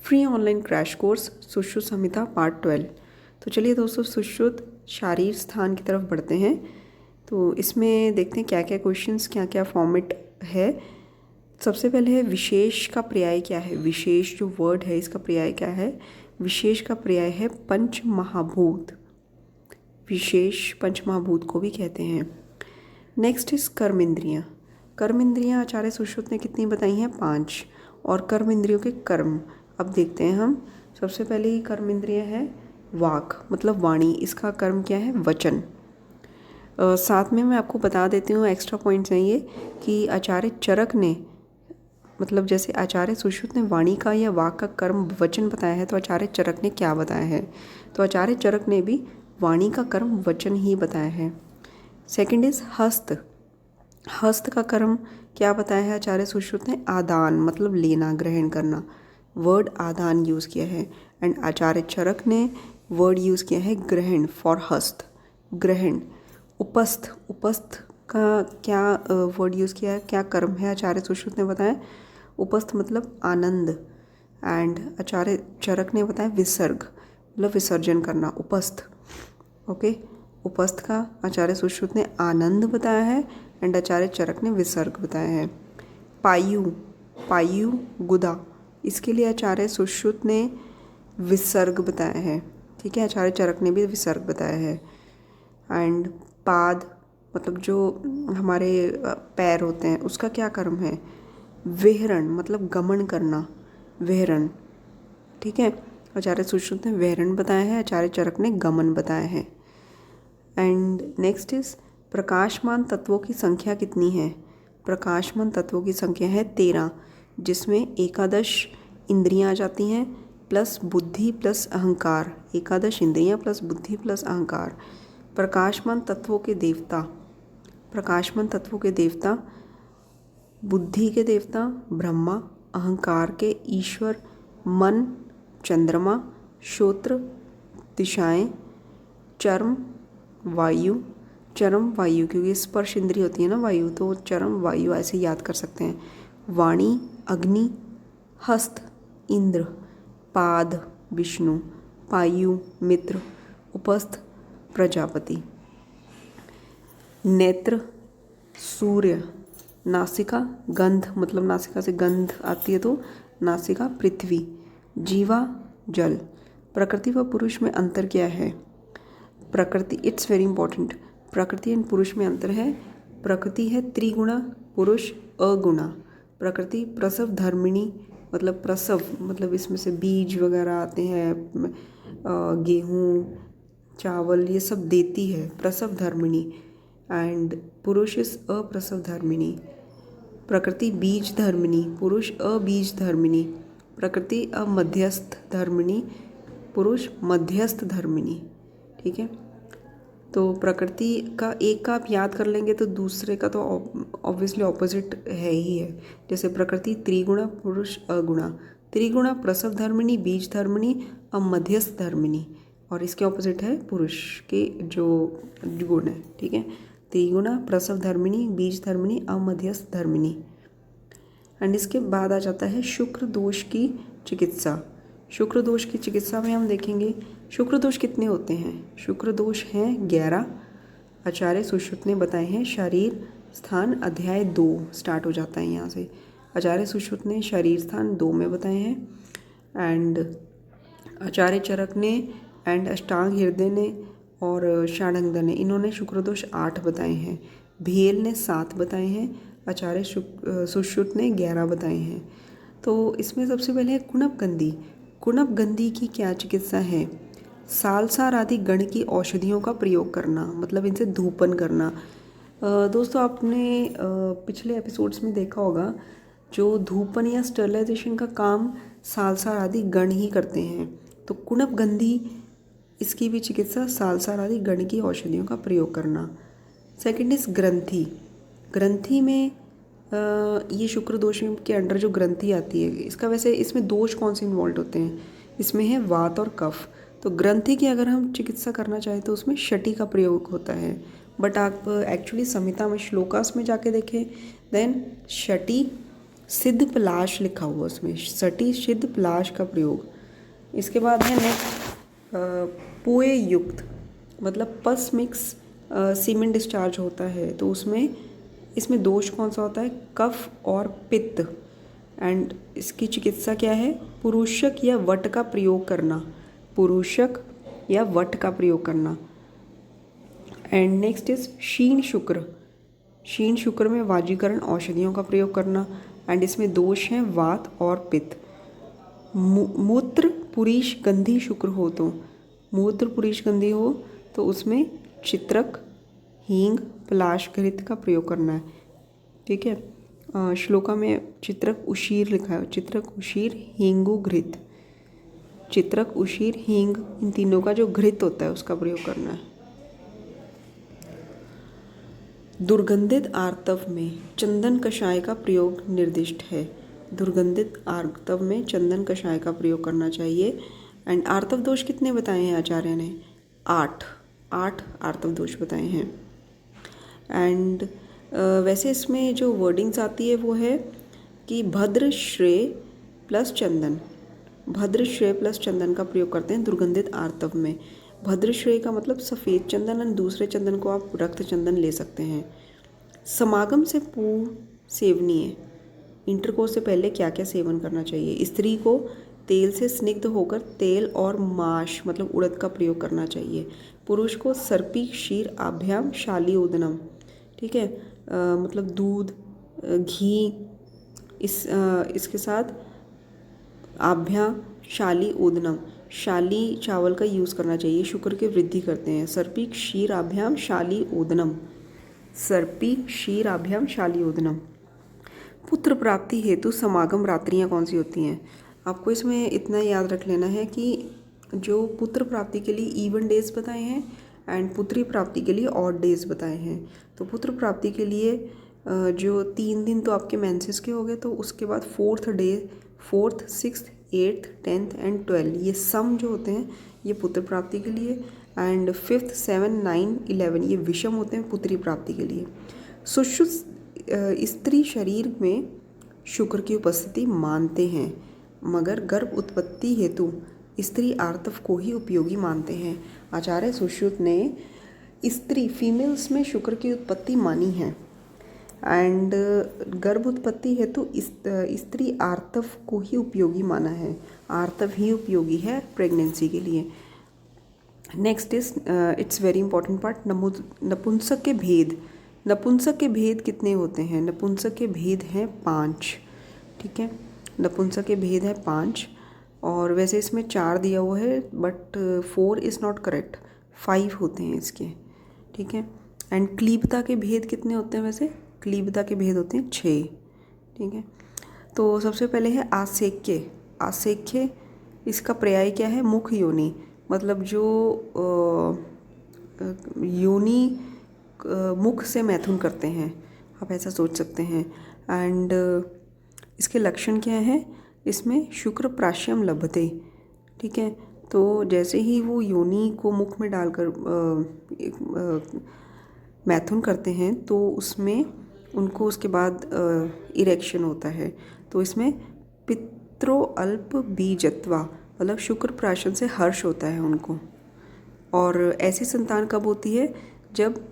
Free online crash course Sushruta Samhita part 12। तो चलिए दोस्तों, सुश्रुत शारीर स्थान की तरफ बढ़ते हैं। तो इसमें देखते हैं क्या क्या क्वेश्चंस, क्या क्या फॉर्मेट है। सबसे पहले है विशेष का पर्याय क्या है। विशेष जो वर्ड है इसका पर्याय क्या है। विशेष का पर्याय है पंच महाभूत। विशेष पंच महाभूत को भी कहते हैं। नेक्स्ट इज कर्म इंद्रियाँ। कर्म इंद्रियाँ आचार्य सुश्रुत ने कितनी बताई हैं? 5। और कर्म इंद्रियों के कर्म अब देखते हैं हम। सबसे पहले ही कर्म इंद्रिय है वाक, मतलब वाणी। इसका कर्म क्या है? वचन। साथ में मैं आपको बता देती हूँ, एक्स्ट्रा पॉइंट्स हैं ये, कि आचार्य चरक ने, मतलब जैसे आचार्य सुश्रुत ने वाणी का या वाक का कर्म वचन बताया है, तो आचार्य चरक ने क्या बताया है? तो आचार्य चरक ने भी वाणी का कर्म वचन ही बताया है। सेकंड इज हस्त। हस्त का कर्म क्या बताया है आचार्य सुश्रुत ने? आदान, मतलब लेना, ग्रहण करना। वर्ड आदान यूज़ किया है। एंड आचार्य चरक ने वर्ड यूज़ किया है ग्रहण, फॉर हस्त, ग्रहण। उपस्थ, उपस्थ का क्या वर्ड यूज़ किया है, क्या कर्म है आचार्य सुश्रुत ने बताया? उपस्थ मतलब आनंद। एंड आचार्य चरक ने बताया विसर्ग, मतलब विसर्जन करना, उपस्थ। ओके, उपस्थ का आचार्य सुश्रुत ने आनंद बताया है एंड आचार्य चरक ने विसर्ग बताया है। पायु, पायु गुदा, इसके लिए आचार्य सुश्रुत ने विसर्ग बताया है। ठीक है, आचार्य चरक ने भी विसर्ग बताया है। एंड पाद, मतलब जो हमारे पैर होते हैं, उसका क्या कर्म है? विहरण, मतलब गमन करना, विहरण। ठीक है, आचार्य सुश्रुत ने विहरण बताया है, आचार्य चरक ने गमन बताया है। एंड नेक्स्ट इज प्रकाशमान तत्वों की संख्या कितनी है? प्रकाशमान तत्वों की संख्या है 13, जिसमें एकादश इंद्रियां आ जाती हैं प्लस बुद्धि प्लस अहंकार। एकादश इंद्रियां प्लस बुद्धि प्लस अहंकार। प्रकाशमान तत्वों के देवता, प्रकाशमान तत्वों के देवता, बुद्धि के देवता ब्रह्मा, अहंकार के ईश्वर, मन चंद्रमा, श्रोत्र दिशाएं, चर्म वायु, चरम वायु, क्योंकि स्पर्श इंद्रिय होती है ना वायु, तो चरम वायु ऐसे याद कर सकते हैं। वाणी अग्नि, हस्त इंद्र, पाद विष्णु, पायु मित्र, उपस्थ प्रजापति। नेत्र सूर्य, नासिका गंध, मतलब नासिका से गंध आती है तो नासिका पृथ्वी, जीवा जल। प्रकृति व पुरुष में अंतर क्या है? प्रकृति, इट्स वेरी इंपॉर्टेंट। प्रकृति एंड पुरुष में अंतर है। प्रकृति है त्रिगुणा, पुरुष अगुणा। प्रकृति प्रसव धर्मिणी, मतलब प्रसव, मतलब इसमें से बीज वगैरह आते हैं, गेहूँ चावल ये सब देती है, प्रसव धर्मिणी। एंड पुरुष इज अप्रसव धर्मिणी। प्रकृति बीज धर्मिणी, पुरुष अबीज धर्मिणी। प्रकृति अमध्यस्थ धर्मिणी, पुरुष मध्यस्थ धर्मिणी। ठीक है, तो प्रकृति का एक का आप याद कर लेंगे तो दूसरे का तो ऑब्वियसली ऑपोजिट है ही है। जैसे प्रकृति त्रिगुणा, पुरुष अगुणा। त्रिगुणा प्रसव धर्मिणी, बीज धर्मिणी, अमध्यस्थ धर्मिणी। और इसके ऑपोजिट है पुरुष के जो गुण है। ठीक है, त्रिगुणा प्रसव धर्मिणी, बीज धर्मिणी, अमध्यस्थ धर्मिणी। एंड इसके बाद आ जाता है शुक्र दोष की चिकित्सा। शुक्र दोष की चिकित्सा में हम देखेंगे शुक्र दोष कितने होते हैं। शुक्र दोष हैं 11। आचार्य सुश्रुत ने बताए हैं। शरीर स्थान अध्याय 2 स्टार्ट हो जाता है यहाँ से। आचार्य सुश्रुत ने शरीर स्थान 2 में बताए हैं। एंड आचार्य चरक ने एंड अष्टांग हृदय ने और षाडंग ने, इन्होंने शुक्र दोष 8 बताए हैं। भेल ने 7 बताए हैं। आचार्य सुश्रुत ने 11 बताए हैं। तो इसमें सबसे पहले है कुणप गंधी। कुणप गंधी की क्या चिकित्सा है? सालसार आदि गण की औषधियों का प्रयोग करना, मतलब इनसे धूपन करना। दोस्तों आपने पिछले एपिसोड्स में देखा होगा, जो धूपन या स्टरलाइजेशन का काम सालसार आदि गण ही करते हैं। तो कुणप गंधी, इसकी भी चिकित्सा सालसार आदि गण की औषधियों का प्रयोग करना। सेकंड इज ग्रंथि। ग्रंथि में ये शुक्र दोष के अंडर जो ग्रंथि आती है, इसका वैसे इसमें दोष कौन से इन्वॉल्व होते हैं? इसमें है वात और कफ। तो ग्रंथि की अगर हम चिकित्सा करना चाहें तो उसमें शटी का प्रयोग होता है। बट आप एक्चुअली संहिता में श्लोकास में जाके देखें, देन शटी सिद्ध पलाश लिखा हुआ उसमें, सटी सिद्ध पलाश का प्रयोग। इसके बाद है नेक्स्ट पुए युक्त, मतलब पस मिक्स सीमेंट डिस्चार्ज होता है, तो उसमें इसमें दोष कौन सा होता है, कफ और पित्त। एंड इसकी चिकित्सा क्या है, पुरुषक या वट का प्रयोग करना, पुरुषक या वट का प्रयोग करना। एंड नेक्स्ट इज क्षीण शुक्र, क्षीण शुक्र में वाजीकरण औषधियों का प्रयोग करना। एंड इसमें दोष हैं वात और पित्त। मूत्र पुरीश गंधी शुक्र हो, तो मूत्र पुरीश गंधी हो तो उसमें चित्रक, हींग, पलाश घृत का प्रयोग करना है। ठीक है, श्लोका में चित्रक उशीर लिखा है, चित्रक उशीर हींगु घृत, चित्रक उशीर हींग, इन तीनों का जो घृत होता है उसका प्रयोग करना है। दुर्गंधित आर्तव में चंदन कषाय का प्रयोग निर्दिष्ट है, दुर्गंधित आर्तव में चंदन कषाय का प्रयोग करना चाहिए। एंड आर्तव दोष कितने बताए हैं आचार्य ने, 8 आर्तव दोष बताए हैं। एंड वैसे इसमें जो वर्डिंग्स आती है वो है कि भद्र श्रेय प्लस चंदन, भद्र श्रेय प्लस चंदन का प्रयोग करते हैं दुर्गंधित आर्तव में। भद्र श्रेय का मतलब सफ़ेद चंदन, और दूसरे चंदन को आप रक्त चंदन ले सकते हैं। समागम से पूर्व सेवनीय, इंटरकोर्स से पहले क्या क्या सेवन करना चाहिए, स्त्री को तेल से स्निग्ध होकर तेल और माश मतलब उड़द का प्रयोग करना चाहिए। पुरुष को सर्पी क्षीर आभ्याम शाली उदनम, ठीक है, मतलब दूध घी इसके साथ आभ्या शाली ओदनम, शाली चावल का यूज़ करना चाहिए, शुक्र की वृद्धि करते हैं। सर्पी क्षीर आभ्याम शाली ओदनम, सर्पी क्षीर आभ्याम शाली ओदनम। पुत्र प्राप्ति हेतु समागम रात्रियाँ कौन सी होती हैं, आपको इसमें इतना याद रख लेना है कि जो पुत्र प्राप्ति के लिए इवन डेज बताए हैं एंड पुत्री प्राप्ति के लिए ऑड डेज बताए हैं। तो पुत्र प्राप्ति के लिए जो 3 दिन तो आपके मेंसेस के हो गए, तो उसके बाद 4th day, 4th, 6th, 8th, 10th and 12 ये सम जो होते हैं ये पुत्र प्राप्ति के लिए। एंड 5th, 7, 9, 11 ये विषम होते हैं पुत्री प्राप्ति के लिए। सुश्रुत स्त्री शरीर में शुक्र की उपस्थिति मानते हैं, मगर गर्भ उत्पत्ति हेतु स्त्री आर्तव को ही उपयोगी मानते हैं। आचार्य सुश्रुत ने स्त्री फीमेल्स में शुक्र की उत्पत्ति मानी है एंड गर्भ उत्पत्ति हेतु स्त्री आर्तव को ही उपयोगी माना है, आर्तव ही उपयोगी है प्रेगनेंसी के लिए। Next is it's very important part, नपुंसक के भेद। नपुंसक के भेद कितने होते हैं, नपुंसक के भेद हैं 5, ठीक है, नपुंसक के भेद हैं 5। और वैसे इसमें 4 दिया हुआ है बट 4 इज़ नॉट करेक्ट, 5 होते हैं इसके, ठीक है। एंड क्लीबता के भेद कितने होते हैं, वैसे क्लीबता के भेद होते हैं 6, ठीक है। तो सबसे पहले है आसेक्य। आसेक्य इसका पर्याय क्या है, मुख योनि, मतलब जो योनि मुख से मैथुन करते हैं, आप ऐसा सोच सकते हैं। एंड इसके लक्षण क्या है, इसमें शुक्र प्राश्यम लभते, ठीक है। तो जैसे ही वो योनि को मुख में डालकर मैथुन करते हैं तो उसमें उनको उसके बाद इरेक्शन होता है। तो इसमें पित्रो अल्प बीजत्वा, मतलब शुक्र प्राशन से हर्ष होता है उनको। और ऐसी संतान कब होती है, जब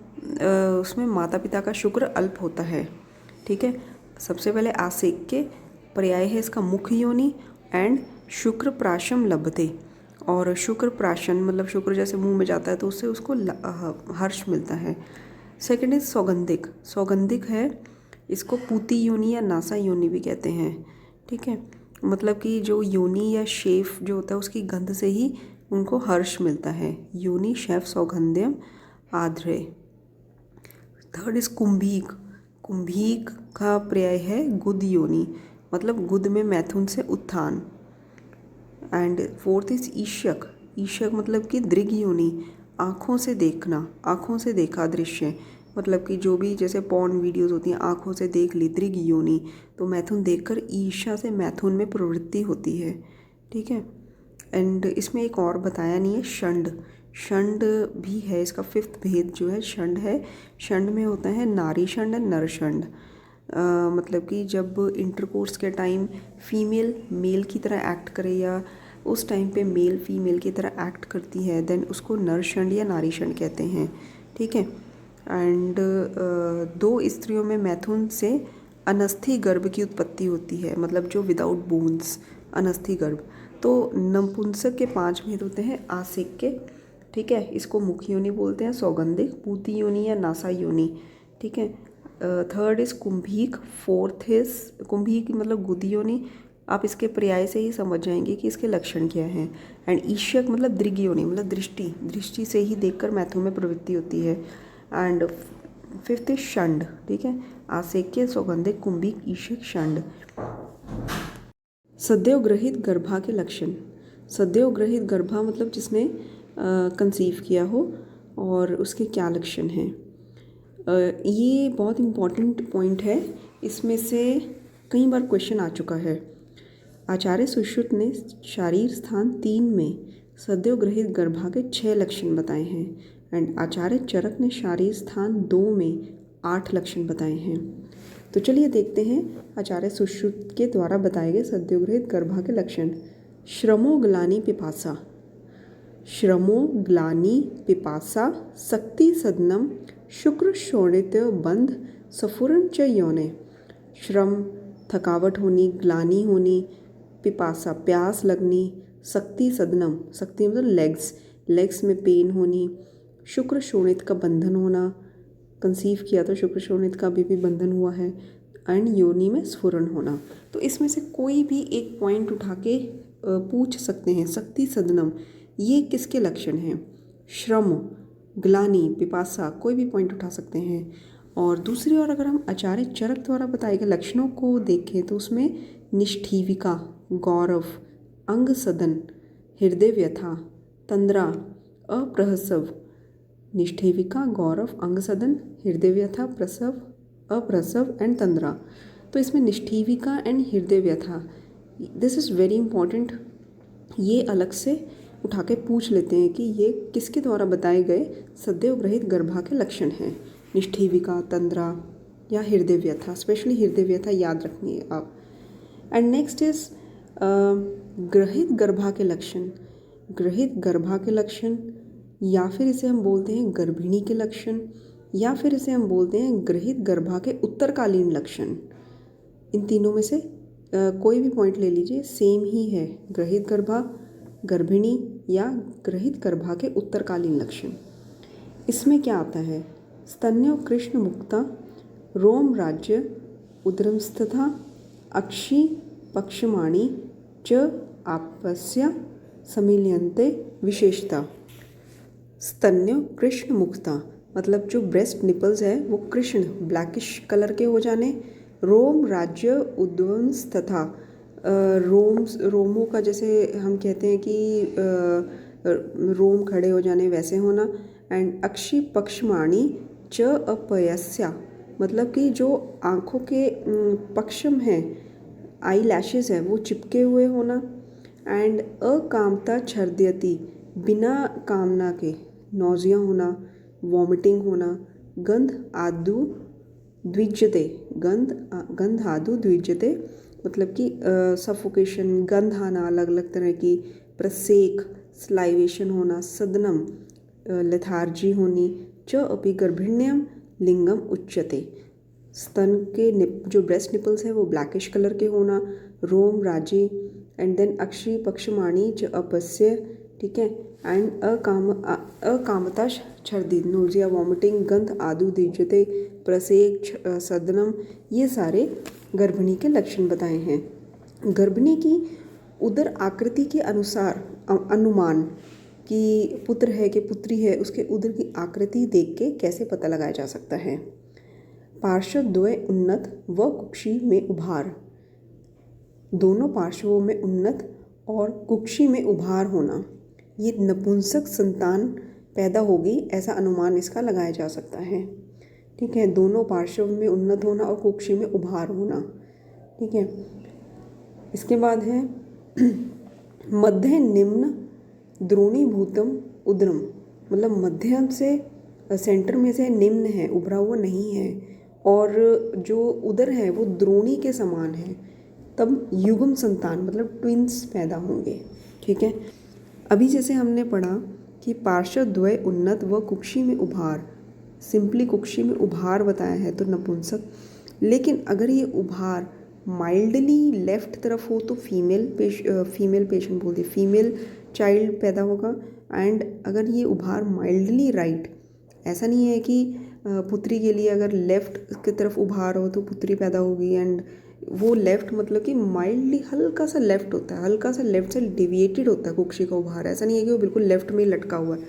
उसमें माता पिता का शुक्र अल्प होता है, ठीक है। सबसे पहले आसेक्य पर्याय है इसका मुख योनि एंड शुक्र प्राशम लभते, और शुक्र प्राशन मतलब शुक्र जैसे मुंह में जाता है तो उससे उसको हर्ष मिलता है। Second is सौगंधिक। सौगंधिक है, इसको पूती योनि या नासा योनि भी कहते हैं, ठीक है, मतलब कि जो योनि या शेफ जो होता है उसकी गंध से ही उनको हर्ष मिलता है। योनि शेफ सौगंध्यम आध्रे। थर्ड इज कुंभीक। कुंभीक का पर्याय है गुद योनि, मतलब गुद में मैथुन से उत्थान। एंड फोर्थ इज ईशक। ईशक मतलब कि दृग योनि, आँखों से देखना, आँखों से देखा दृश्य, मतलब कि जो भी जैसे पॉर्न वीडियोस होती हैं आँखों से देख ली, दृग योनि। तो मैथुन देखकर ईर्ष्या से मैथुन में प्रवृत्ति होती है, ठीक है। एंड इसमें एक और बताया नहीं है, षंड। षंड भी है, इसका 5th भेद जो है षंड है। षंड में होता है नारी षंड, नर षंड। मतलब कि जब इंटरकोर्स के टाइम फीमेल मेल की तरह एक्ट करे या उस टाइम पे मेल फीमेल की तरह एक्ट करती है, देन उसको नरशंड या नारीशंड कहते हैं। ठीक है। एंड दो स्त्रियों में मैथुन से अनस्थि गर्भ की उत्पत्ति होती है, मतलब जो विदाउट बोन्स, अनस्थि गर्भ। तो नपुंसक के 5 भेद होते हैं आसिक के। ठीक है, इसको मुख योनि बोलते हैं, सौगंधिक, पूती योनि या नासा योनि। ठीक है। थर्ड इज कुंभीक, फोर्थ इज कुंभीक मतलब गुदी योनि। आप इसके पर्याय से ही समझ जाएंगे कि इसके लक्षण क्या हैं। एंड ईशक मतलब दृग योनि, मतलब दृष्टि, दृष्टि से ही देखकर मैथुन में प्रवृत्ति होती है। And fifth is शंड। ठीक है, आसेक्य, सौगंधिक, कुंभीक, ईशक, शंड। सदैव ग्रहित गर्भा के लक्षण। सदैव ग्रहित गर्भा मतलब जिसने कंसीव किया हो, और उसके क्या लक्षण हैं। ये बहुत इम्पॉर्टेंट पॉइंट है, इसमें से कई बार क्वेश्चन आ चुका है। आचार्य सुश्रुत ने शारीर स्थान 3 में सदैव ग्रहित गर्भा के 6 लक्षण बताए हैं। एंड आचार्य चरक ने शारीर स्थान 2 में 8 लक्षण बताए हैं। तो चलिए देखते हैं आचार्य सुश्रुत के द्वारा बताए गए सदैव ग्रहित गर्भा के लक्षण। श्रमो ग्लानि पिपासा, श्रमो ग्लानि पिपासा, शक्ति सदनम, शुक्र शोणित बंध, सफुरन च योने। श्रम थकावट होनी, ग्लानि होनी, पिपासा प्यास लगनी, शक्ति सदनम, शक्ति मतलब लेग्स, लेग्स में पेन होनी, शुक्र शोणित का बंधन होना, कंसीव किया तो शुक्र शोणित का भी बंधन हुआ है, एंड योनि में स्फुरन होना। तो इसमें से कोई भी एक पॉइंट उठा के पूछ सकते हैं। शक्ति सदनम ये किसके लक्षण हैं? श्रम, ग्लानि, पिपासा, कोई भी पॉइंट उठा सकते हैं। और दूसरी ओर अगर हम आचार्य चरक द्वारा बताए गए लक्षणों को देखें तो उसमें निष्ठीविका, गौरव, अंग सदन, हृदय व्यथा, तंद्रा, अप्रसव। निष्ठीविका, गौरव, अंग सदन, हृदय व्यथा, प्रसव, अप्रसव एंड तंद्रा। तो इसमें निष्ठीविका एंड हृदय व्यथा, दिस इज़ वेरी इंपॉर्टेंट। ये अलग से उठा के पूछ लेते हैं कि ये किसके द्वारा बताए गए सदैव ग्रहित गर्भा के लक्षण हैं। निष्ठीविका, तंद्रा या हृदय व्यथा, स्पेशली हृदय व्यथा याद रखनी है आप। एंड नेक्स्ट इज ग्रहित गर्भा के लक्षण। ग्रहित गर्भा के लक्षण, या फिर इसे हम बोलते हैं गर्भिणी के लक्षण, या फिर इसे हम बोलते हैं ग्रहित गर्भा के उत्तरकालीन लक्षण। इन तीनों में से कोई भी पॉइंट ले लीजिए, सेम ही है। ग्रहित गर्भा, गर्भिणी या ग्रहित गर्भा के उत्तरकालीन लक्षण। इसमें क्या आता है? स्तन्यो कृष्ण मुक्ता, रोम राज्य, उदरमस्तथा, अक्षि पक्षमाणी च आपस्य समिल्यन्ते विशेषता। स्तन्यो कृष्ण मुक्ता मतलब जो ब्रेस्ट निपल्स है वो कृष्ण ब्लैकिश कलर के हो जाने। रोम राज्य उद्वंस तथा रोमों का, जैसे हम कहते हैं कि रोम खड़े हो जाने, वैसे होना। एंड अक्षि पक्षमाणी च अपयस्या मतलब कि जो आँखों के पक्षम हैं, आई लैशेज है, वो चिपके हुए होना। एंड अकामता छर्दयति बिना कामना के, नौजिया होना, वॉमिटिंग होना। गंध आदु द्विजते, गंध आदु द्विजते मतलब कि सफोकेशन, गंध आना अलग अलग तरह की, प्रसेक स्लाइवेशन होना, सदनम लेथार्जी होनी, च अपि गर्भिण्यम लिंगम उच्यते। स्तन के जो ब्रेस्ट निपल्स हैं वो ब्लैकिश कलर के होना। रोम राजी, एंड देन अक्षि पक्षमाणी च अपस्य, ठीक है। एंड अकामता छर्दी, नोजिया, वॉमिटिंग, गंध आदु दीजते, प्रसेक, सदनम, ये सारे गर्भिणी के लक्षण बताए हैं। गर्भिणी की उदर आकृति के अनुसार अनुमान कि पुत्र है कि पुत्री है, उसके उदर की आकृति देख के कैसे पता लगाया जा सकता है। पार्श्वद्वय उन्नत व कुक्षी में उभार, दोनों पार्श्वों में उन्नत और कुक्षी में उभार होना, ये नपुंसक संतान पैदा होगी ऐसा अनुमान इसका लगाया जा सकता है। ठीक है, दोनों पार्श्व में उन्नत होना और कुक्षी में उभार होना। ठीक है, इसके बाद है मध्य निम्न द्रोणीभूतम उदरम मतलब मध्यम से, सेंटर में से निम्न है, उभरा हुआ नहीं है, और जो उदर है वो द्रोणी के समान है, तब युग्म संतान मतलब ट्विंस पैदा होंगे। ठीक है, अभी जैसे हमने पढ़ा कि पार्श्वद्वय उन्नत व कुक्षी में उभार, सिंपली कुक्षी में उभार बताया है तो नपुंसक। लेकिन अगर ये उभार माइल्डली लेफ्ट तरफ हो तो फीमेल पेशेंट बोल दिए, फीमेल चाइल्ड पैदा होगा। एंड अगर ये उभार माइल्डली राइट, ऐसा नहीं है कि पुत्री के लिए अगर लेफ्ट की तरफ उभार हो तो पुत्री पैदा होगी, एंड वो लेफ्ट मतलब कि माइल्डली हल्का सा लेफ्ट होता है, हल्का सा लेफ्ट से डेविएटेड होता है कुक्षी का उभार, ऐसा नहीं है कि वो बिल्कुल लेफ्ट में ही लटका हुआ है।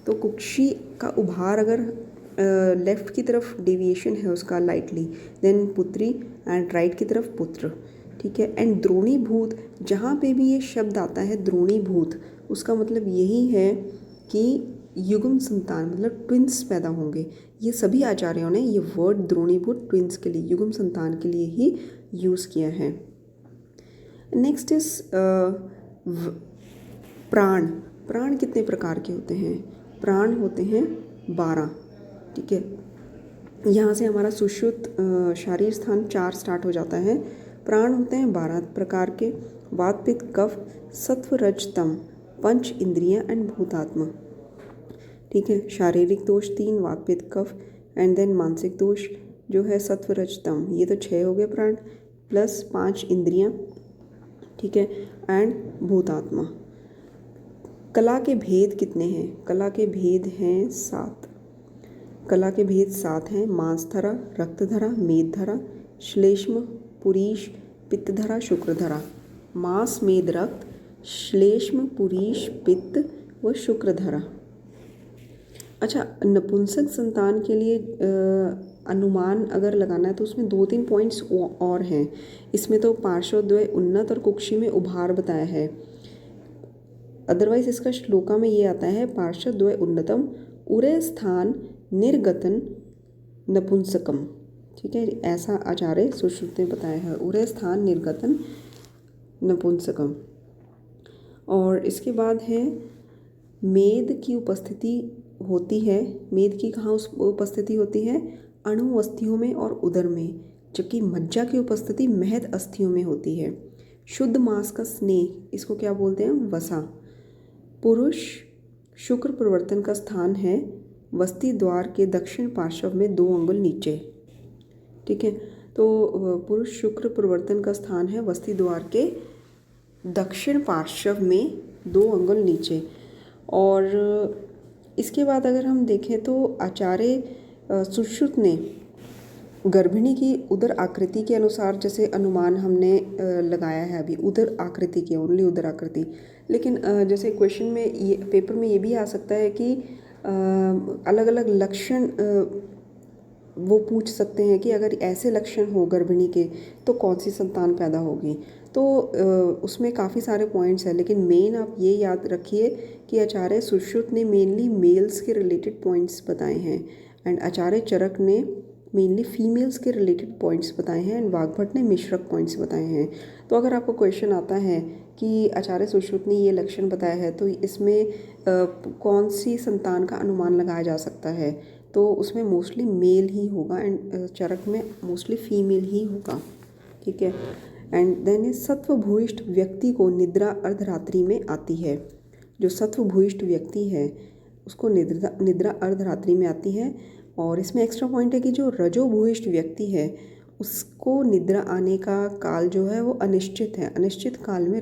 तो कुक्षी का उभार अगर लेफ्ट की तरफ डेविएशन है उसका लाइटली, देन पुत्री, एंड राइट की तरफ पुत्र। ठीक है, एंड द्रोणीभूत, जहाँ पे भी ये शब्द आता है द्रोणीभूत, उसका मतलब यही है कि युग्म संतान मतलब ट्विंस पैदा होंगे। ये सभी आचार्यों ने ये वर्ड द्रोणीभूत ट्विंस के लिए, युग्म संतान के लिए ही यूज़ किया है। नेक्स्ट इज प्राण। प्राण कितने प्रकार के होते हैं? प्राण होते हैं 12। ठीक है, यहाँ से हमारा सुश्रुत शारीर स्थान 4 स्टार्ट हो जाता है। प्राण होते हैं 12 प्रकार के, वात पित्त कफ सत्व रज तम, पंच इंद्रियाँ एंड भूतात्मा। ठीक है, शारीरिक दोष 3, वात पित्त कफ, एंड देन मानसिक दोष जो है सत्व रज तम, ये तो 6 हो गए प्राण, प्लस 5 इंद्रियाँ। ठीक है, एंड भूतात्मा। कला के भेद कितने हैं? कला के भेद हैं 7। कला के भेद 7 हैं। मांसधरा, रक्तधरा, मेदधरा, श्लेष्म, पुरीश, पित्तधरा, शुक्रधरा। मांस, मेद, रक्त, श्लेष्म, पुरीश, पित्त व शुक्रधरा। अच्छा, नपुंसक संतान के लिए अनुमान अगर लगाना है तो उसमें 2-3 पॉइंट्स और हैं। इसमें तो पार्श्वद्वय उन्नत और कुक्षी में उभार बताया है। अदरवाइज इसका श्लोका में ये आता है पार्श्वद्वय उन्नतम उरे स्थान निर्गतन नपुंसकम। ठीक है, ऐसा आचार्य सुश्रुत ने बताया है, उरे स्थान निर्गतन नपुंसकम। और इसके बाद है मेद की उपस्थिति होती है। मेद की कहाँ उपस्थिति होती है? अणु अस्थियों में और उदर में, जबकि मज्जा की उपस्थिति महद अस्थियों में होती है। शुद्ध मांस का स्नेह, इसको क्या बोलते हैं? वसा। पुरुष शुक्र प्रवर्तन का स्थान है वस्ती द्वार के दक्षिण पार्श्व में 2 अंगुल नीचे। ठीक है, तो पुरुष शुक्र प्रवर्तन का स्थान है वस्ती द्वार के दक्षिण पार्श्व में 2 अंगुल नीचे। और इसके बाद अगर हम देखें तो आचार्य सुश्रुत ने गर्भिणी की उदर आकृति के अनुसार जैसे अनुमान हमने लगाया है अभी, उदर आकृति की, ओनली उदर आकृति। लेकिन जैसे क्वेश्चन में ये पेपर में ये भी आ सकता है कि अलग अलग लक्षण वो पूछ सकते हैं कि अगर ऐसे लक्षण हो गर्भिणी के तो कौन सी संतान पैदा होगी। तो उसमें काफ़ी सारे पॉइंट्स हैं, लेकिन मेन आप ये याद रखिए कि आचार्य सुश्रुत ने मेनली मेल्स के रिलेटेड पॉइंट्स बताए हैं, एंड आचार्य चरक ने मेनली फीमेल्स के रिलेटेड पॉइंट्स बताए हैं, एंड वाग्भट ने मिश्रक पॉइंट्स बताए हैं। तो अगर आपको क्वेश्चन आता है कि आचार्य सुश्रुत ने ये लक्षण बताया है तो इसमें कौन सी संतान का अनुमान लगाया जा सकता है, तो उसमें मोस्टली मेल ही होगा, एंड चरक में मोस्टली फीमेल ही होगा। ठीक है, एंड देन सत्व भूयिष्ठ व्यक्ति को निद्रा अर्धरात्रि में आती है। जो सत्व भूयिष्ठ व्यक्ति है उसको निद्रा अर्धरात्रि में आती है। और इसमें एक्स्ट्रा पॉइंट है कि जो रजो भूयिष्ठ व्यक्ति है उसको निद्रा आने का काल जो है वो अनिश्चित है, अनिश्चित काल में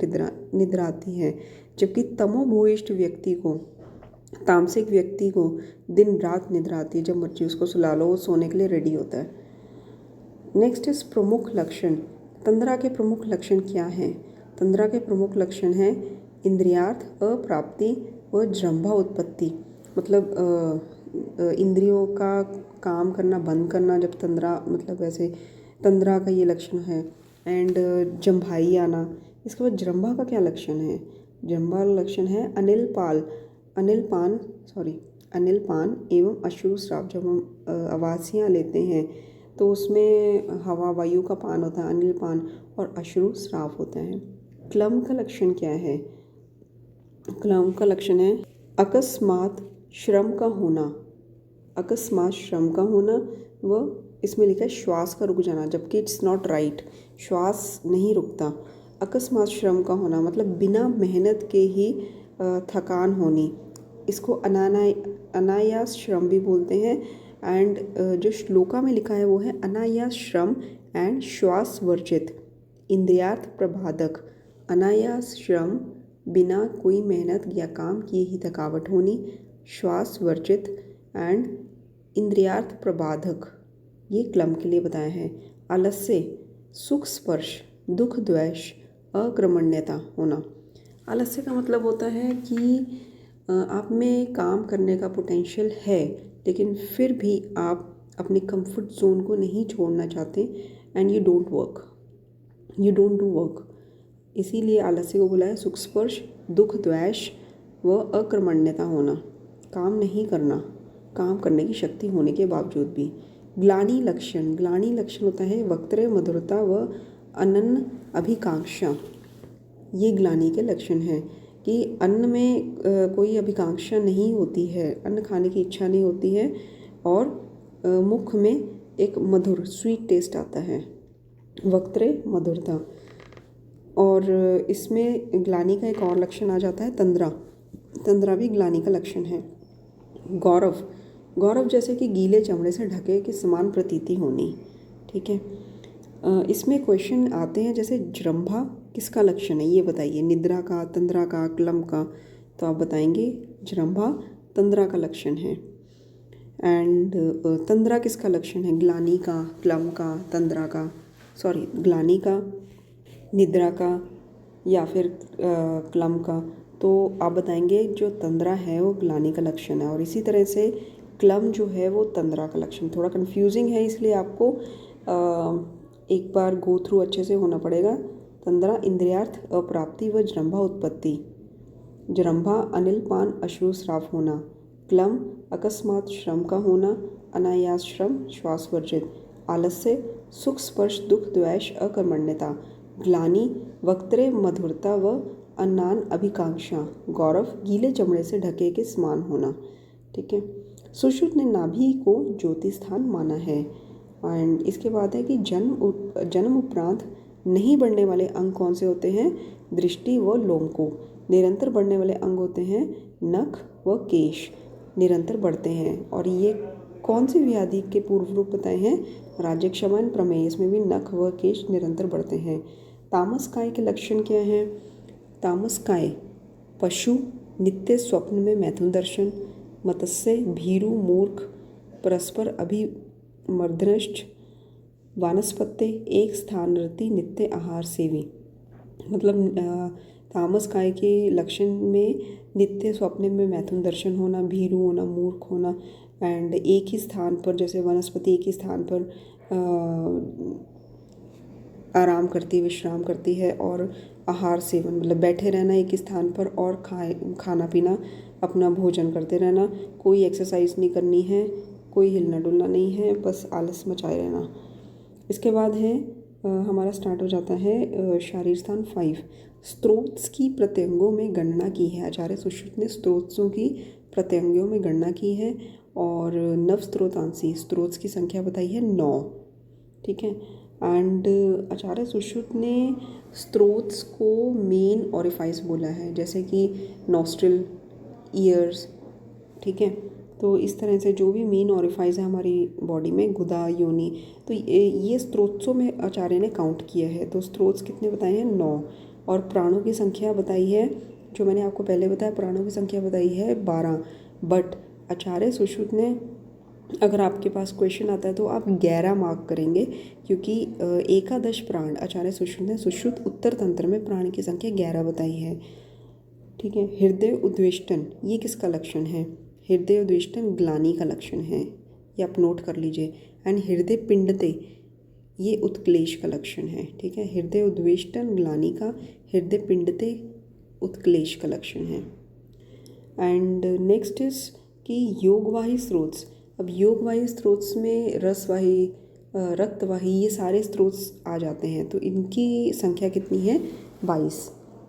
निद्रा आती है। जबकि तमो भूयिष्ठ व्यक्ति को, तामसिक व्यक्ति को दिन रात निद्रा आती है, जब मर्जी उसको सुला लो वो सोने के लिए रेडी होता है। नेक्स्ट इज प्रमुख लक्षण। तंद्रा के प्रमुख लक्षण क्या हैं? तंद्रा के प्रमुख लक्षण हैं इंद्रियार्थ अप्राप्ति व जृंभा उत्पत्ति, मतलब इंद्रियों का काम करना बंद करना जब तंद्रा, मतलब वैसे तंद्रा का ये लक्षण है। एंड जम्भाई आना। इसके बाद जृंभा का क्या लक्षण है? जृंभा लक्षण है अनिल पान एवं अश्रुस्राव। जब हम आवासियाँ लेते हैं तो उसमें हवा वायु का पान होता है, अनिल पान, और अश्रुस्राव होता है। क्लम का लक्षण क्या है? क्लम का लक्षण है अकस्मात श्रम का होना, अकस्मात श्रम का होना व इसमें लिखा है श्वास का रुक जाना, जबकि इट्स नॉट राइट, श्वास नहीं रुकता। अकस्मात श्रम का होना मतलब बिना मेहनत के ही थकान होनी, इसको अनायास श्रम भी बोलते हैं। एंड जो श्लोका में लिखा है वो है अनायास श्रम एंड श्वास वर्जित इंद्रियार्थ प्रबाधक। अनायास श्रम, बिना कोई मेहनत या काम किए ही थकावट होनी, श्वास वर्जित एंड इंद्रियार्थ प्रबाधक, ये क्लम के लिए बताया है। आलस्य, सुख स्पर्श, दुख द्वेष, अक्रमण्यता होना। आलस्य का मतलब होता है कि आप में काम करने का पोटेंशियल है, लेकिन फिर भी आप अपने कंफर्ट जोन को नहीं छोड़ना चाहते and you don't do work, इसीलिए आलस्य को बोला है। सुख स्पर्श, दुख द्वेष व अक्रमण्यता होना, काम नहीं करना, काम करने की शक्ति होने के बावजूद भी। ग्लानि लक्षण, ग्लानि लक्षण होता है वक्तव्य मधुरता व अनन्य अभिकांक्षा, ये ग्लानि के लक्षण हैं कि अन्न में कोई अभिकांक्षा नहीं होती है, अन्न खाने की इच्छा नहीं होती है और मुख में एक मधुर स्वीट टेस्ट आता है, वक्तव्य मधुरता। और इसमें ग्लानि का एक और लक्षण आ जाता है तंद्रा, तंद्रा भी ग्लानि का लक्षण है। गौरव, गौरव जैसे कि गीले चमड़े से ढके के समान प्रतीति होनी, ठीक है। इसमें क्वेश्चन आते हैं जैसे जृंभा किसका लक्षण है ये बताइए, निद्रा का, तंद्रा का, क्लम का, तो आप बताएंगे जृंभा तंद्रा का लक्षण है। एंड तंद्रा किसका लक्षण है, ग्लानि का, क्लम का, तंद्रा का, सॉरी ग्लानि का, निद्रा का या फिर क्लम का, तो आप बताएंगे जो तंद्रा है वो ग्लानि का लक्षण है। और इसी तरह से क्लम जो है वो तंद्रा का लक्षण, थोड़ा कंफ्यूजिंग है इसलिए आपको एक बार गो थ्रू अच्छे से होना पड़ेगा। तंद्रा इंद्रियार्थ अप्राप्ति व जृंभा उत्पत्ति, जृंभा अनिल पान अश्रुस्राव होना, क्लम अकस्मात श्रम का होना, अनायास श्रम श्वास वर्जित, आलस्य सुख स्पर्श दुख द्वेष अकर्मण्यता, ग्लानि वक्तव्य मधुरता व अन्नान अभिकांक्षा, गौरव गीले चमड़े से ढके के समान होना, ठीक है। सुश्रुत ने नाभि को ज्योति स्थान माना है। एंड इसके बाद है कि जन्म उपरांत नहीं बढ़ने वाले अंग कौन से होते हैं, दृष्टि व लोमकूप। निरंतर बढ़ने वाले अंग होते हैं नख व केश, निरंतर बढ़ते हैं। और ये कौन सी व्याधि के पूर्व रूप बताए हैं, राज्यक्षमन प्रमेय, इसमें भी नख व केश निरंतर बढ़ते हैं। तामस काय के लक्षण क्या हैं, तामस काय पशु, नित्य स्वप्न में मैथुन दर्शन, मत्स्य, भीरु, मूर्ख, परस्पर अभिमर्दनश्च, वानस्पत्य, एक स्थान रति, नित्य आहार सेवी। मतलब तामस काय के लक्षण में नित्य स्वप्न में मैथुन दर्शन होना, भीरु होना, मूर्ख होना एंड एक ही स्थान पर, जैसे वनस्पति एक ही स्थान पर आराम करती, विश्राम करती है, और आहार सेवन मतलब बैठे रहना एक ही स्थान पर और खाना पीना, अपना भोजन करते रहना, कोई एक्सरसाइज नहीं करनी है, कोई हिलना डुलना नहीं है, बस आलस मचाए रहना। इसके बाद है हमारा स्टार्ट हो जाता है शारीर स्थान 5। स्त्रोत्स की प्रत्यंगों में गणना की है, आचार्य सुश्रुत ने स्त्रोत्सों की प्रत्यंगों में गणना की है और नव स्त्रोतांशी, स्त्रोत्स की संख्या बताई है 9, ठीक है। एंड आचार्य सुश्रुत ने स्त्रोत्स को मेन ऑरिफाइस बोला है, जैसे कि नॉस्ट्रिल, ईयर्स, ठीक है। तो इस तरह से जो भी मेन ऑरिफाइस है हमारी बॉडी में, गुदा, योनि, तो ये स्त्रोत्सों में आचार्य ने काउंट किया है। तो स्त्रोत्स कितने बताए हैं, 9। और प्राणों की संख्या बताई है, जो मैंने आपको पहले बताया, प्राणों की संख्या बताई है 12। बट आचार्य सुश्रुत ने, अगर आपके पास क्वेश्चन आता है तो आप 11 मार्क करेंगे, क्योंकि एकादश प्राण आचार्य सुश्रुत ने सुश्रुत उत्तर तंत्र में प्राण की संख्या 11 बताई है, ठीक है। हृदय उद्वेष्टन, ये किसका लक्षण है, हृदय उद्वेष्टन ग्लानि का लक्षण है, ये आप नोट कर लीजिए। एंड हृदय पिंडते, ये उत्क्लेश का लक्षण है, ठीक है। हृदय उद्वेष्टन ग्लानि का, हृदय पिंडते उत्क्लेश का लक्षण है। एंड नेक्स्ट इज कि योगवाही स्रोत। अब योगवाही स्रोत में रसवाही, रक्तवाही, ये सारे स्रोत आ जाते हैं, तो इनकी संख्या कितनी है, 22,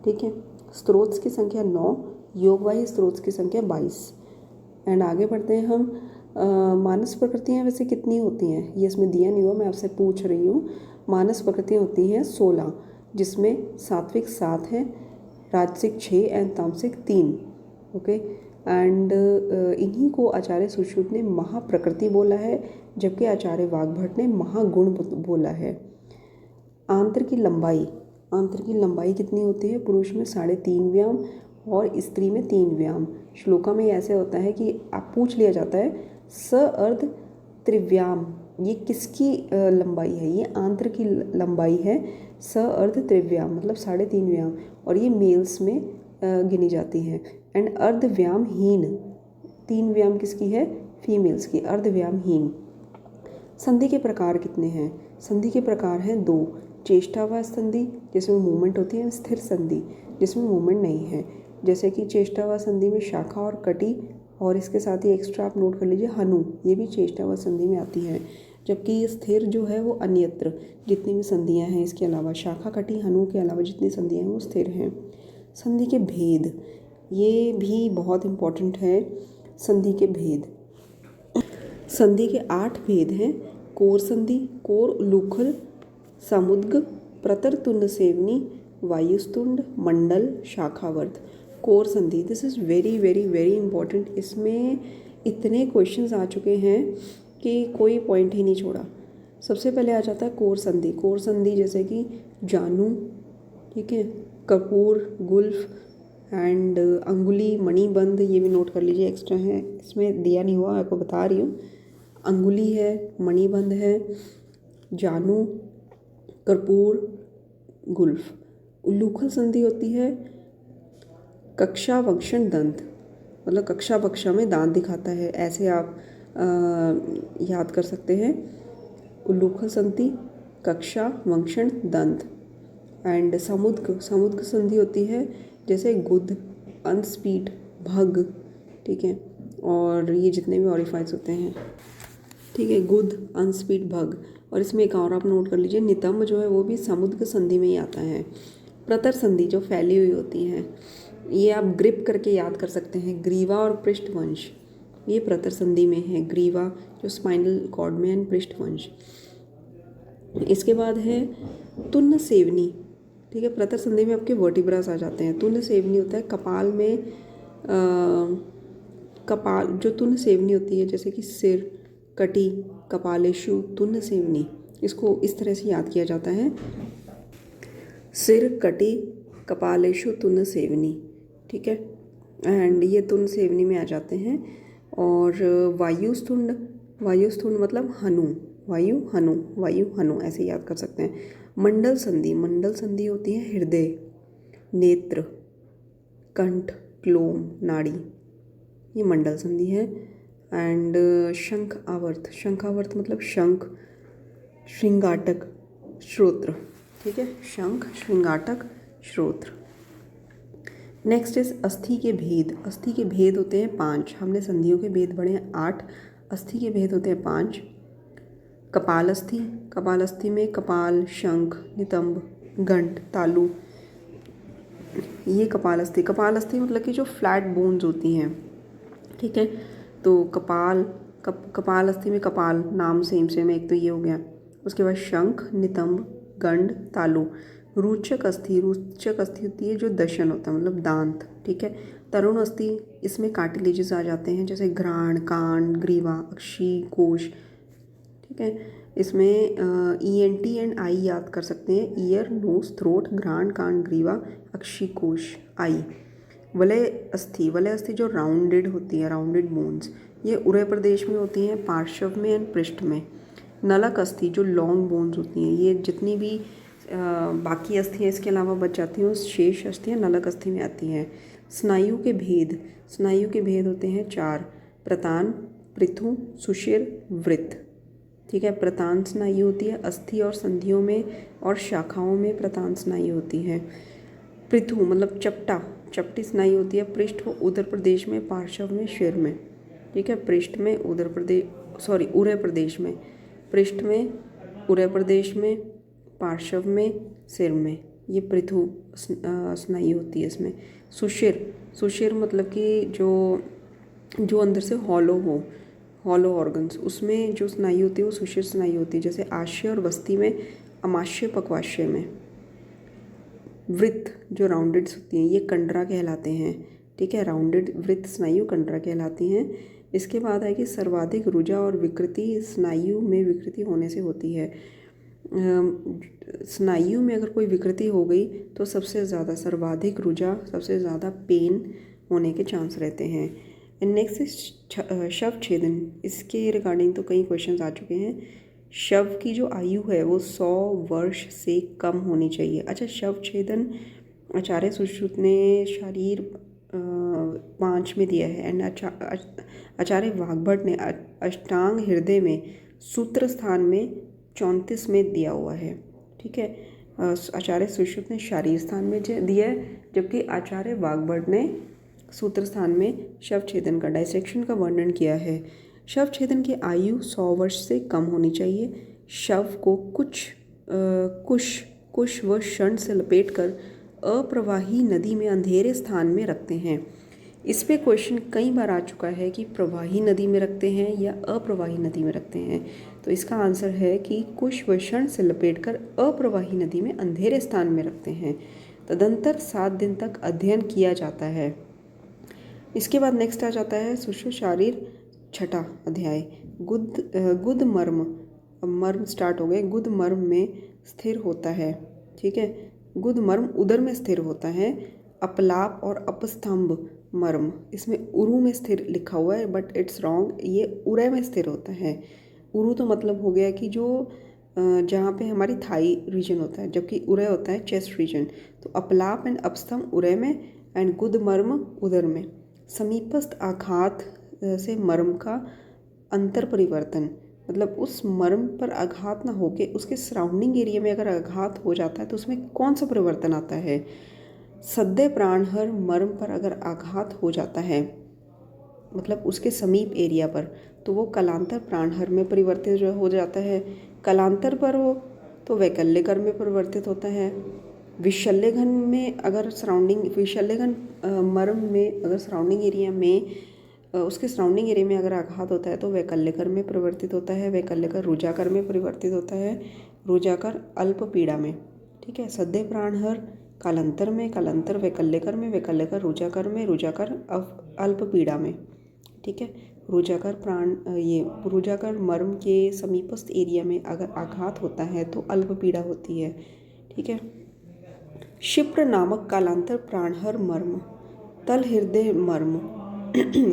ठीक है। स्रोत की संख्या 9, योगवाही स्रोत की संख्या 22। एंड आगे बढ़ते हैं हम मानस प्रकृतियाँ वैसे कितनी होती हैं, ये इसमें दिया नहीं हुआ, मैं आपसे पूछ रही हूँ। मानस प्रकृतियाँ होती हैं 16, जिसमें सात्विक 7 हैं, राजसिक 6 एंड तामसिक 3। ओके, एंड इन्हीं को आचार्य सुश्रुत ने महाप्रकृति बोला है, जबकि आचार्य वाग्भट ने महागुण बोला है। आंत्र की लंबाई कितनी होती है? पुरुष में 3.5 व्याम और स्त्री में 3 व्याम। श्लोका में ऐसे होता है कि आप पूछ लिया जाता है स अर्ध त्रिव्याम, ये किसकी लंबाई है? ये आंत्र की लंबाई है, स अर्ध त्रिव्याम मतलब 3.5 व्याम, और ये मेल्स में गिनी जाती है। एंड अर्धव्यामहीन, 3 व्याम किसकी है? फीमेल्स की, अर्धव्यामहीन। संधि के प्रकार कितने हैं? संधि के प्रकार हैं 2, चेष्टावा संधि जिसमें मूवमेंट होती है, स्थिर संधि जिसमें मूवमेंट नहीं है। जैसे कि चेष्टावा संधि में शाखा और कटी, और इसके साथ ही एक्स्ट्रा आप नोट कर लीजिए हनु, ये भी चेष्टावा संधि में आती है। जबकि स्थिर जो है वो अन्यत्र, जितनी भी संधियाँ हैं इसके अलावा, शाखा कटी हनु के अलावा जितनी संधियाँ हैं वो स्थिर हैं। संधि के भेद, ये भी बहुत इम्पॉर्टेंट है। संधि के भेद, संधि के 8 भेद हैं। कोर संधि, कोर उलूखल, समुद्ग, प्रतर तुंड सेवनी, वायुस्तुंड, मंडल, शाखावर्त। कोर संधि, this is very very very important. इसमें इतने क्वेश्चंस आ चुके हैं कि कोई पॉइंट ही नहीं छोड़ा। सबसे पहले आ जाता है कोर संधि। कोर संधि जैसे कि जानू, ठीक है, कपूर, गुल्फ एंड अंगुली, मणिबंध, ये भी नोट कर लीजिए, एक्स्ट्रा है, इसमें दिया नहीं हुआ, आपको बता रही हूँ। अंगुली है, मणिबंध है, जानू, कर्पूर, गुल्फ। उल्लूखल संधि होती है कक्षा वंक्षण दंत, मतलब कक्षा बक्षा में दांत दिखाता है, ऐसे आप याद कर सकते हैं। उल्लूखल संधि कक्षा वंक्षण दंत। एंड समुद्ग संधि होती है जैसे गुद, अंतस्पीठ, भग, ठीक है, और ये जितने भी ऑरिफाइस होते हैं, ठीक है, गुद, अंतस्पीठ, भग। और इसमें एक और आप नोट कर लीजिए, नितंब जो है वो भी समुद्ग संधि में ही आता है। प्रतर संधि जो फैली हुई होती है, ये आप ग्रिप करके याद कर सकते हैं, ग्रीवा और पृष्ठवंश, ये प्रतर संधि में है। ग्रीवा जो स्पाइनल कॉर्ड में है, पृष्ठवंश। इसके बाद है तुन्न सेवनी, ठीक है, प्रतर संधि में आपके वर्टिब्रास आ जाते हैं। तुन्न सेवनी होता है कपाल में, कपाल जो तुन्न सेवनी होती है जैसे कि सिर, कटी, कपालेशु, तुन्न सेवनी, इसको इस तरह से याद किया जाता है, सिर, कटी, कपालेशु, तुन्न सेवनी, ठीक है। एंड ये तुन्न सेवनी में आ जाते हैं। और वायुस्तुंड मतलब हनु, वायु हनु ऐसे याद कर सकते हैं। मंडल संधि होती है हृदय, नेत्र, कंठ, क्लोम, नाड़ी, ये मंडल संधि है। एंड शंख आवर्त मतलब शंख, श्रृंगाटक, श्रोत्र, ठीक है, शंख, श्रृंगाटक, श्रोत्र। नेक्स्ट इज अस्थि के भेद होते हैं 5। हमने संधियों के भेद पढ़े हैं 8, अस्थि के भेद होते हैं 5। कपाल अस्थि में कपाल, शंख, नितंब, घंट, तालु, ये कपाल अस्थि मतलब कि जो फ्लैट बोन्स होती हैं, ठीक है। तो कपाल अस्थि में कपाल, नाम सेम एक तो ये हो गया। उसके बाद शंख, नितंब, गंड, तालु। रुचक अस्थि होती है जो दशन होता है मतलब दांत, ठीक है। तरुण अस्थि, इसमें कार्टिलेजेस आ जाते हैं जैसे घ्राण, कान, ग्रीवा, अक्षी, कोश, ठीक है। इसमें ENT एंड आई याद कर सकते हैं, ईयर, नोज, थ्रोट, घ्राण, कान, ग्रीवा, अक्षी, कोश, आई। वलय अस्थि जो राउंडेड होती है, राउंडेड बोन्स, ये उरय प्रदेश में होती हैं, पार्श्व में एंड पृष्ठ में। नलक अस्थि जो लॉन्ग बोन्स होती हैं, ये जितनी भी बाकी अस्थियाँ इसके अलावा बच जाती हैं, उस शेष अस्थियाँ नलक अस्थि में आती हैं। स्नायु के भेद होते हैं 4, प्रतान, पृथु, सुषिर, वृत्त, ठीक है। प्रतान स्नायु होती है अस्थि और संधियों में और शाखाओं में प्रतान स्नायु होती है। पृथु मतलब चपटी स्नायु होती है पृष्ठ व उदर प्रदेश में, पार्श्व में, शिर में, ठीक है। पृष्ठ में, उरय प्रदेश में, पृष्ठ में, उरय प्रदेश में, पार्श्व में, सिर में, ये पृथु स्नायु होती है इसमें। सुषिर मतलब कि जो अंदर से हॉलो हॉलो ऑर्गन्स, उसमें जो स्नायु होती है वो सुषिर स्नायु होती है। जैसे आशय और वस्ती में, अमाशय पक्वाशय में। वृत्त जो राउंडेड्स होती हैं ये कंडरा कहलाते हैं, ठीक है। राउंडेड वृत्त स्नायु कंडरा कहलाती हैं। इसके बाद आएगी सर्वाधिक रुजा और विकृति स्नायु में विकृति होने से होती है। स्नायु में अगर कोई विकृति हो गई तो सबसे ज़्यादा सर्वाधिक रुजा, सबसे ज़्यादा पेन होने के चांस रहते हैं। नेक्स्ट इज शव छेदन। इसके रिगार्डिंग तो कई क्वेश्चंस आ चुके हैं। शव की जो आयु है वो 100 वर्ष से कम होनी चाहिए। अच्छा, शव छेदन आचार्य सुश्रुत ने शारीर 5 में दिया है एंड आचार्य वाग्भट ने अष्टांग हृदय में सूत्र स्थान में 34 में दिया हुआ है, ठीक है। आचार्य सुश्रुत ने शारीर स्थान में दिया है, जबकि आचार्य वाग्भट ने सूत्र स्थान में शव छेदन का डायसेक्शन का वर्णन किया है। शव छेदन की आयु 100 वर्ष से कम होनी चाहिए। शव को कुश व शण से लपेटकर अप्रवाही नदी में अंधेरे स्थान में रखते हैं। इस पे क्वेश्चन कई बार आ चुका है कि प्रवाही नदी में रखते हैं या अप्रवाही नदी में रखते हैं। तो इसका आंसर है कि कुश व शण से लपेटकर अप्रवाही नदी में अंधेरे स्थान में रखते हैं। तदंतर 7 दिन तक अध्ययन किया जाता है। इसके बाद नेक्स्ट आ जाता है सुषुप्त शारीर 6ठा अध्याय। गुद मर्म स्टार्ट हो गए। गुद मर्म में स्थिर होता है, ठीक है। गुद मर्म उदर में स्थिर होता है। अपलाप और अपस्तंभ मर्म, इसमें उरु में स्थिर लिखा हुआ है बट इट्स रॉन्ग, ये उरय में स्थिर होता है। उरु तो मतलब हो गया कि जो जहाँ पे हमारी थाई रीजन होता है, जबकि उरय होता है चेस्ट रीजन। तो अपलाप एंड अपस्तंभ उरय में एंड गुद मर्म उदर में। समीपस्थ आघात से मर्म का अंतर परिवर्तन, मतलब उस मर्म पर आघात ना होके उसके सराउंडिंग एरिया में अगर आघात हो जाता है तो उसमें कौन सा परिवर्तन आता है। सद्य प्राणहर मर्म पर अगर आघात हो जाता है, मतलब उसके समीप एरिया पर, तो वो कलांतर प्राणहर में परिवर्तित हो जाता है। कलांतर पर हो तो वैकल्यकर में परिवर्तित होता है। विशल्यघन में अगर विशल्यघन मर्म में अगर सराउंडिंग एरिया में उसके सराउंडिंग एरिया में अगर आघात होता है तो वैकल्यकर में परिवर्तित होता है। वैकल्यकर रुजाकर में परिवर्तित होता है। रुजाकर अल्प पीड़ा में, ठीक है। सद्य प्राणहर कालांतर में, कालांतर वैकल्यकर में, वैकल्यकर रुजाकर में, रुजाकर अल्प पीड़ा में, ठीक है। रुजाकर मर्म के समीपस्थ एरिया में अगर आघात होता है तो अल्प पीड़ा होती है, ठीक है। क्षिप्र नामक कालांतर प्राणहर मर्म, तल हृदय मर्म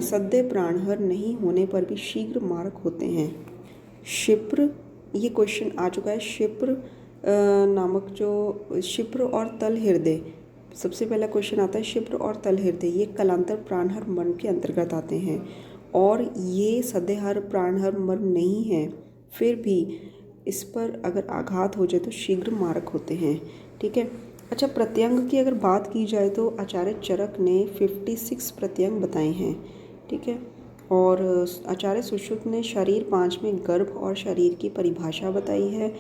सद्य प्राणहर नहीं होने पर भी शीघ्र मारक होते हैं। क्षिप्र, ये क्वेश्चन आ चुका है। क्षिप्र नामक जो क्षिप्र और तल हृदय, सबसे पहला क्वेश्चन आता है क्षिप्र और तल हृदय, ये कलांतर प्राणहर मर्म के अंतर्गत आते हैं और ये सद्यहर प्राणहर मर्म नहीं है, फिर भी इस पर अगर आघात हो जाए तो शीघ्र मारक होते हैं, ठीक है। अच्छा, प्रत्यंग की अगर बात की जाए तो आचार्य चरक ने 56 प्रत्यंग बताए हैं, ठीक है। और आचार्य सुश्रुत ने शरीर 5 में गर्भ और शरीर की परिभाषा बताई है,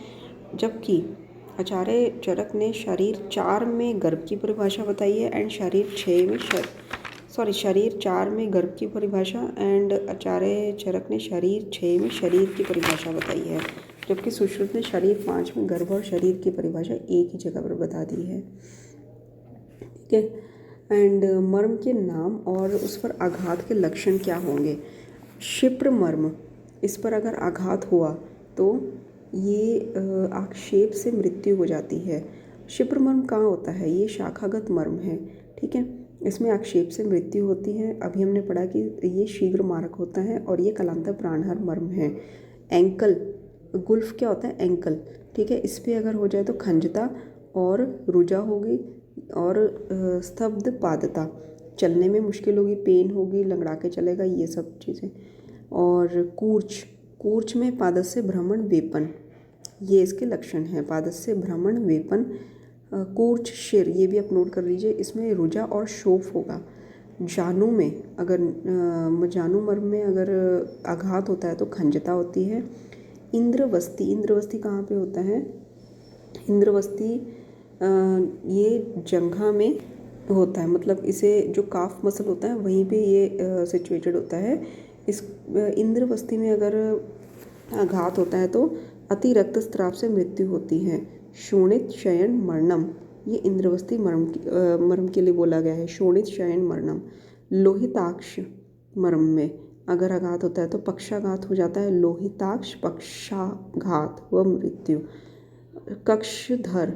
जबकि आचार्य चरक ने शरीर 4 में गर्भ की परिभाषा बताई है एंड शरीर 4 में गर्भ की परिभाषा एंड आचार्य चरक ने शरीर 6 में शरीर की परिभाषा बताई है, जबकि सुश्रुत ने शरीर 5 में गर्भ और शरीर की परिभाषा एक ही जगह पर बता दी है, ठीक है। एंड मर्म के नाम और उस पर आघात के लक्षण क्या होंगे। क्षिप्र मर्म, इस पर अगर आघात हुआ तो ये आक्षेप से मृत्यु हो जाती है। क्षिप्र मर्म कहाँ होता है, ये शाखागत मर्म है, ठीक है। इसमें आक्षेप से मृत्यु होती है। अभी हमने पढ़ा कि ये शीघ्र मारक होता है और ये कलांतर प्राणहर मर्म है। एंकल, गुल्फ क्या होता है, एंकल, ठीक है। इस पर अगर हो जाए तो खंजता और रुजा होगी और स्तब्ध पादता, चलने में मुश्किल होगी, पेन होगी, लंगड़ा के चलेगा, ये सब चीज़ें। और कूर्च में पादस्य भ्रमण वेपन, ये इसके लक्षण हैं। पादस्य भ्रमण वेपन, कूर्च शिर, ये भी आप नोट कर लीजिए, इसमें रुजा और शोफ होगा। जानू में अगर जानू मर्म में अगर आघात होता है तो खंजता होती है। इंद्रवस्ती कहाँ पे होता है, इंद्रवस्ती ये जंघा में होता है, मतलब इसे जो काफ मसल होता है वहीं पे ये सिचुएटेड होता है। इस इंद्रवस्ती में अगर आघात होता है तो अति रक्तस्राव से मृत्यु होती है। शोणित शयन मरणम, ये इंद्रवस्ती मर्म के लिए बोला गया है। शोणित शयन मरणम। लोहिताक्ष मर्म में अगर आघात होता है तो पक्षाघात हो जाता है। लोहिताक्ष पक्षाघात व मृत्यु। कक्षधर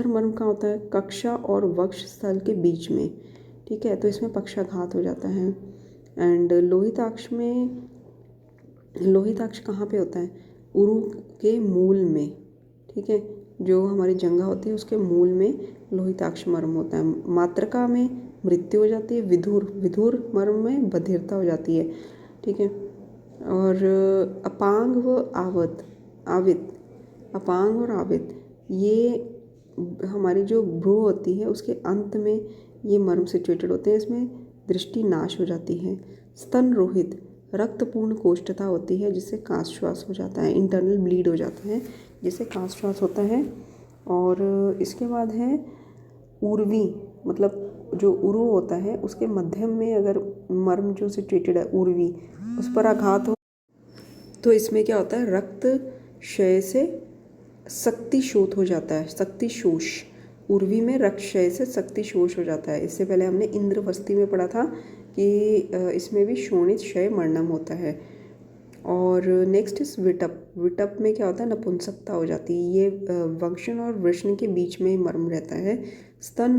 मर्म कहाँ होता है? कक्षा और वक्ष स्थल के बीच में, ठीक है, तो इसमें पक्षाघात हो जाता है। एंड लोहिताक्ष कहाँ पे होता है? उरु के मूल में, ठीक है, जो हमारी जंघा होती है उसके मूल में लोहिताक्ष मर्म होता है। मातृका में मृत्यु हो जाती है। विधुर मर्म में बधिरता हो जाती है, ठीक है। और अपांग व आवित ये हमारी जो भ्रू होती है उसके अंत में ये मर्म सिचुएटेड होते हैं। इसमें दृष्टि नाश हो जाती है। स्तन रोहित रक्तपूर्ण कोष्ठता होती है जिससे कांस श्वास हो जाता है। इंटरनल ब्लीड हो जाता है जिससे कांस श्वास होता है। और इसके बाद है उर्वी, मतलब जो उरु होता है उसके मध्यम में अगर मर्म जो सिचुएटेड है उर्वी, उस पर आघात हो तो इसमें क्या होता है? रक्त क्षय से शक्तिशोथ हो जाता है। शक्तिशोष, उर्वी में रक्त क्षय से शक्तिशोष हो जाता है। इससे पहले हमने इंद्रवस्ती में पढ़ा था कि इसमें भी शोणित क्षय मरणम होता है। और नेक्स्ट इस विटप में क्या होता है? नपुंसकता हो जाती है। ये वंक्षण और वृषण के बीच में मर्म रहता है। स्तन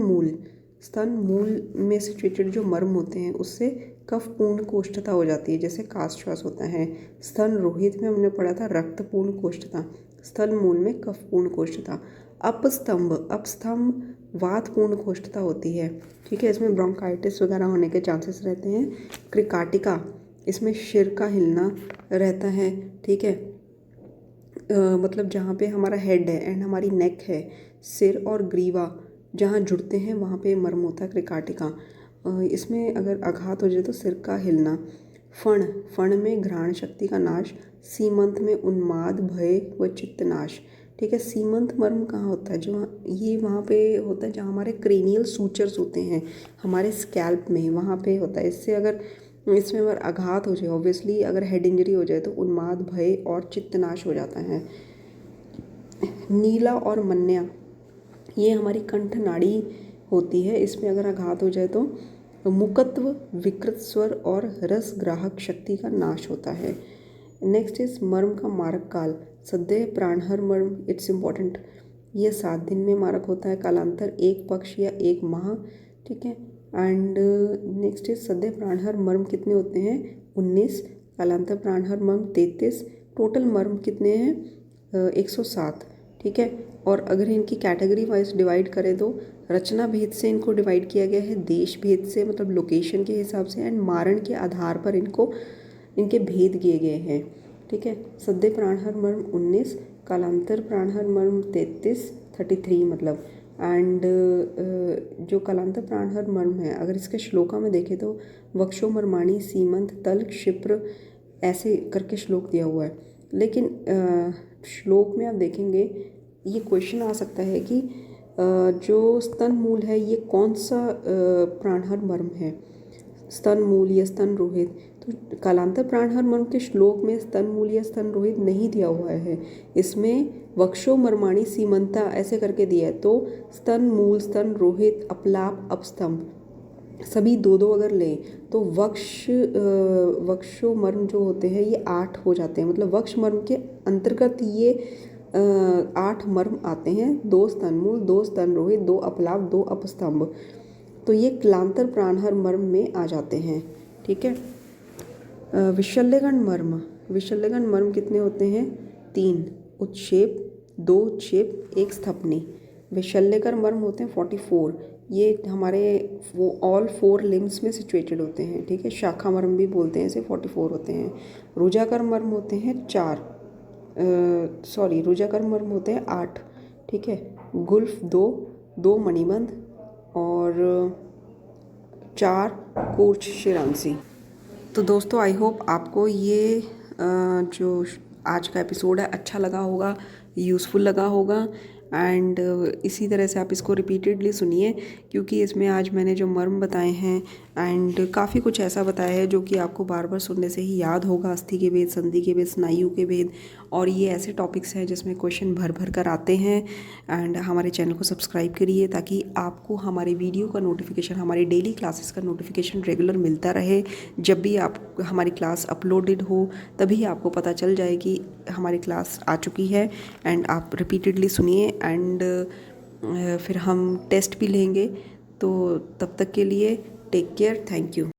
मूल में सिचुएटेड जो मर्म होते हैं उससे कफपूर्ण कोष्ठता हो जाती है, जैसे कास श्वास होता है। स्तन रोहित में हमने पढ़ा था रक्तपूर्ण कोष्ठता। स्थल मूल में कफपूर्ण कोष्ठता। अपस्तंभ वातपूर्ण कोष्ठता होती है, ठीक है, इसमें ब्रोंकाइटिस वगैरह होने के चांसेस रहते हैं। क्रिकाटिका, इसमें सिर का हिलना रहता है, ठीक है, मतलब जहाँ पे हमारा हेड है एंड हमारी नेक है, सिर और ग्रीवा जहाँ जुड़ते हैं वहाँ पे मर्म होता है क्रिकाटिका। इसमें अगर आघात हो जाए तो सिर का हिलना। फण में घ्राण शक्ति का नाश। सीमंत में उन्माद भय व चित्त नाश, ठीक है। सीमंत मर्म कहाँ होता है? जो ये वहाँ पे होता है जहाँ हमारे क्रेनियल सूचर्स होते हैं हमारे स्कैल्प में, वहाँ पे होता है। इसमें अगर आघात हो जाए, ऑब्वियसली अगर हेड इंजरी हो जाए तो उन्माद भय और चित्त नाश हो जाता है। नीला और मन्या, ये हमारी कंठ नाड़ी होती है, इसमें अगर आघात हो जाए तो मुकत्व, विकृत स्वर और रस ग्राहक शक्ति का नाश होता है। नेक्स्ट इस मर्म का मारक काल। सद्य प्राणहर मर्म, इट्स इम्पॉर्टेंट, ये 7 दिन में मारक होता है। कालांतर 1 पक्ष या 1 माह, ठीक है। एंड नेक्स्ट इज सद्य प्राणहर मर्म कितने होते हैं? 19। कालांतर प्राणहर मर्म 33। टोटल मर्म कितने हैं? 107, ठीक है। और अगर इनकी कैटेगरी वाइज डिवाइड करें तो रचना भेद से इनको डिवाइड किया गया है, देश भेद से मतलब लोकेशन के हिसाब से, एंड मारण के आधार पर इनके भेद किए गए हैं, ठीक है। सद्य प्राणहर मर्म 19, कालांतर प्राणहर मर्म 33 मतलब। एंड जो कालांतर प्राणहर मर्म है अगर इसके श्लोका में देखें तो वक्षो मर्माणी सीमंत तल क्षिप्र ऐसे करके श्लोक दिया हुआ है। लेकिन श्लोक में आप देखेंगे ये क्वेश्चन आ सकता है कि जो स्तन मूल है ये कौन सा प्राणहर मर्म है, स्तन मूल या स्तन रोहित? तो कालांतर प्राणहर मर्म के श्लोक में स्तन मूल या स्तन रोहित नहीं दिया हुआ है, इसमें वक्षो मर्माणी सीमंता ऐसे करके दिया है। तो स्तन मूल, स्तन रोहित, अपलाप, अपस्तंभ सभी 2-2 अगर लें तो वक्षो मर्म जो होते हैं ये 8 हो जाते हैं, मतलब वक्ष मर्म के अंतर्गत ये 8 मर्म आते हैं। 2 स्तन मूल, 2 स्तन रोहित, 2 अपलाप, 2 अपस्तंभ, तो ये कालांतर प्राणहर मर्म में आ जाते हैं, ठीक है। विशल्यगण मर्म कितने होते हैं? 3 उत्क्षेप, 2 उत्क्षेप, 1 स्थपनी। विशल्यकर मर्म होते हैं 44, ये हमारे ऑल 4 लिम्स में सिचुएटेड होते हैं, ठीक है। शाखा मर्म भी बोलते हैं इसे, 44 होते हैं। रुजाकर मर्म होते हैं 8, ठीक है। गुल्फ 2 मणिबंध और 4 कूर्च शिरांसी। तो दोस्तों आई होप आपको ये जो आज का एपिसोड है अच्छा लगा होगा, यूज़फुल लगा होगा। एंड इसी तरह से आप इसको रिपीटेडली सुनिए, क्योंकि इसमें आज मैंने जो मर्म बताए हैं एंड काफ़ी कुछ ऐसा बताया है जो कि आपको बार बार सुनने से ही याद होगा। अस्थि के भेद, संधि के भेद, स्नायु के भेद, और ये ऐसे टॉपिक्स हैं जिसमें क्वेश्चन भर भर कर आते हैं। एंड हमारे चैनल को सब्सक्राइब करिए ताकि आपको हमारे वीडियो का नोटिफिकेशन, हमारी डेली क्लासेस का नोटिफिकेशन रेगुलर मिलता रहे। जब भी आप हमारी क्लास अपलोडेड हो तभी आपको पता चल जाए कि हमारी क्लास आ चुकी है। एंड आप रिपीटेडली सुनिए एंड फिर हम टेस्ट भी लेंगे। तो तब तक के लिए टेक केयर, थैंक यू।